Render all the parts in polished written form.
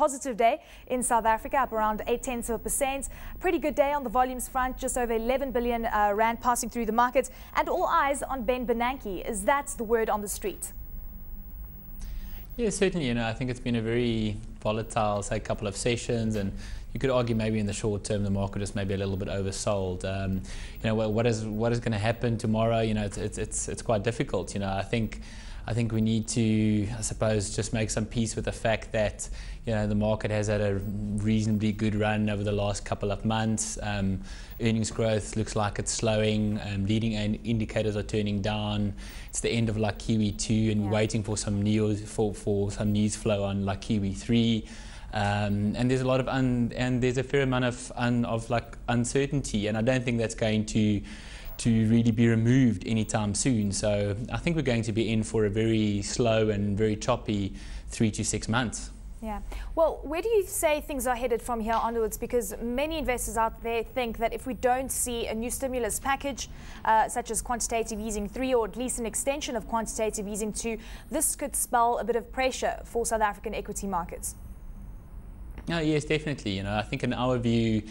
positive day in South Africa, up around 0.8%. Pretty good day on the volumes front, just over 11 billion rand passing through the markets, and all eyes on Ben Bernanke, as that's the word on the street. Yeah, certainly. I think it's been a very volatile, say, couple of sessions, and you could argue maybe in the short term the market is maybe a little bit oversold. What is going to happen tomorrow? It's quite difficult. I think we need to, I suppose, just make some peace with the fact that the market has had a reasonably good run over the last couple of months. Earnings growth looks like it's slowing. Leading indicators are turning down. It's the end of like Kiwi 2, and we're waiting for some news for some news flow on like Kiwi 3. And there's a lot of and there's a fair amount of uncertainty, and I don't think that's going to really be removed anytime soon. So I think we're going to be in for a very slow and very choppy 3 to 6 months. Yeah. Well, where do you say things are headed from here onwards? Because many investors out there think that if we don't see a new stimulus package, such as quantitative easing 3, or at least an extension of quantitative easing 2, this could spell a bit of pressure for South African equity markets. Yes, definitely. I think in our view,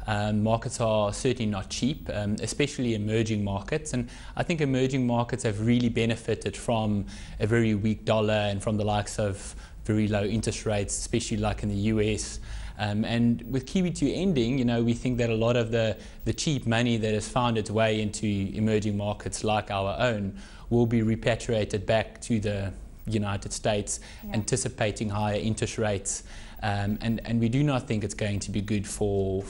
markets are certainly not cheap, especially emerging markets. And I think emerging markets have really benefited from a very weak dollar and from the likes of very low interest rates, especially like in the US. And with Kiwi 2 ending, we think that a lot of the cheap money that has found its way into emerging markets like our own will be repatriated back to the United States, anticipating higher interest rates. And we do not think it's going to be good for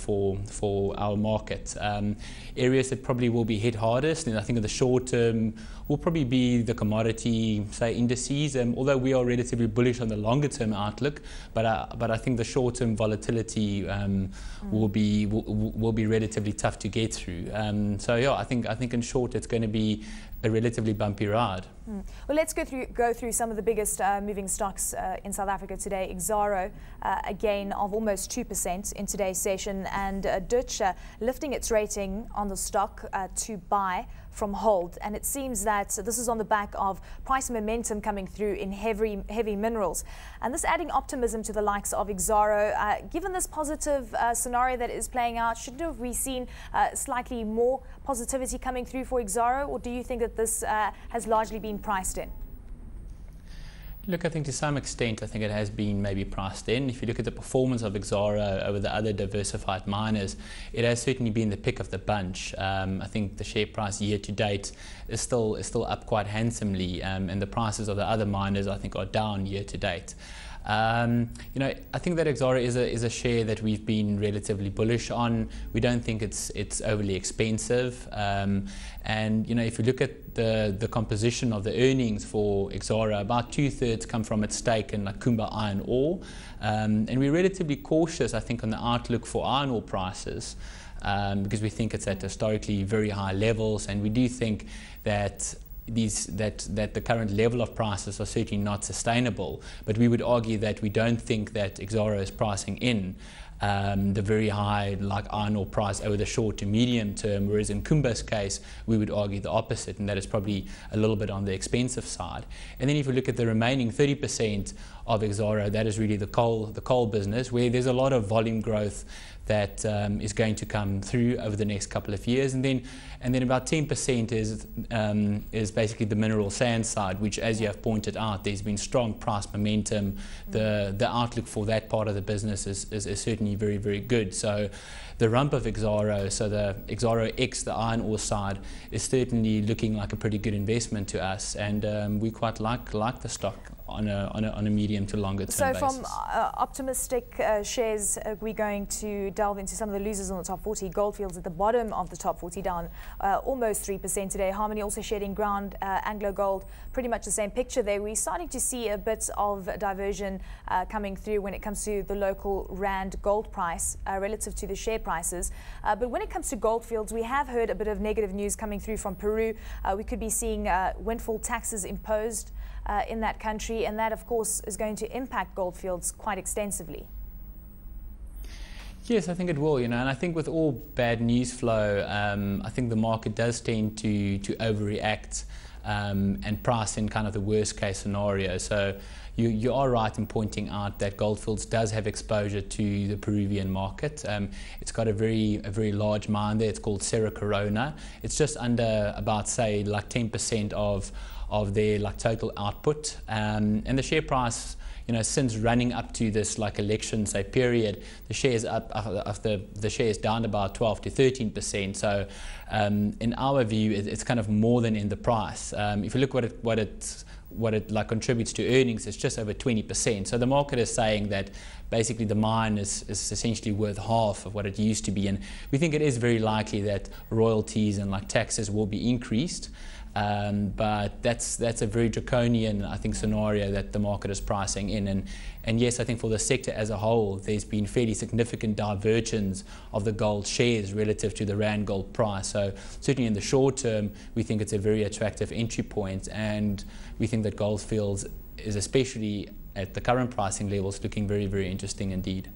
our market. Areas that probably will be hit hardest, and I think in the short term, will probably be the commodity, say, indices. Although we are relatively bullish on the longer term outlook, but I think the short term volatility will be relatively tough to get through. So yeah, I think in short it's going to be a relatively bumpy ride. Well, let's go through some of the biggest moving stocks in South Africa today. Exxaro, a gain of almost 2% in today's session, and Dutch lifting its rating on the stock to buy from hold. And it seems that this is on the back of price momentum coming through in heavy minerals. And this adding optimism to the likes of Exxaro. Given this positive scenario that is playing out, shouldn't we seen slightly more positivity coming through for Exxaro, or do you think that this has largely been priced in? Look, I think to some extent, I think it has been maybe priced in. If you look at the performance of Exxaro over the other diversified miners, it has certainly been the pick of the bunch. I think the share price year to date is still up quite handsomely, and the prices of the other miners, I think, are down year to date. I think that Exxaro is a share that we've been relatively bullish on. We don't think it's overly expensive, and if you look at the composition of the earnings for Exxaro, about 2/3 come from its stake in Kumba iron ore, and we're relatively cautious, I think, on the outlook for iron ore prices, because we think it's at historically very high levels, and we do think that the current level of prices are certainly not sustainable. But we would argue that we don't think that Exxaro is pricing in the very high iron ore price over the short to medium term, whereas in Kumba's case we would argue the opposite, and that is probably a little bit on the expensive side. And then if you look at the remaining 30% of Exxaro, that is really the coal business, where there's a lot of volume growth that is going to come through over the next couple of years, and then about 10% is basically the mineral sand side, which, as you have pointed out, there's been strong price momentum. The outlook for that part of the business is certainly very, very good. So the rump of Exxaro, so the Exxaro X, the iron ore side, is certainly looking like a pretty good investment to us, and we quite like the stock on a medium to longer term basis. So from optimistic shares, we're going to delve into some of the losers on the top 40. Goldfields at the bottom of the top 40, down almost 3% today. Harmony also shedding ground. Anglo Gold, pretty much the same picture there. We're starting to see a bit of diversion coming through when it comes to the local rand gold price relative to the share prices. But when it comes to Goldfields, we have heard a bit of negative news coming through from Peru. We could be seeing windfall taxes imposed in that country, and that of course is going to impact Goldfields quite extensively. Yes, I think it will, and I think with all bad news flow, I think the market does tend to overreact and priced in kind of the worst case scenario. So you are right in pointing out that Gold Fields does have exposure to the Peruvian market. It's got a very large mine there. It's called XERO. It's just under about, say, like 10% of their like total output, and the share price, since running up to this like election say period, the shares the shares down about 12 to 13%. So in our view, it's kind of more than in the price. If you look what it like contributes to earnings, it's just over 20%. So the market is saying that basically the mine is essentially worth half of what it used to be, and we think it is very likely that royalties and like taxes will be increased. But that's a very draconian, I think, scenario that the market is pricing in. And yes, I think for the sector as a whole, there's been fairly significant divergence of the gold shares relative to the Rand gold price. So certainly in the short term, we think it's a very attractive entry point, and we think that Gold Fields is, especially at the current pricing levels, looking very, very interesting indeed.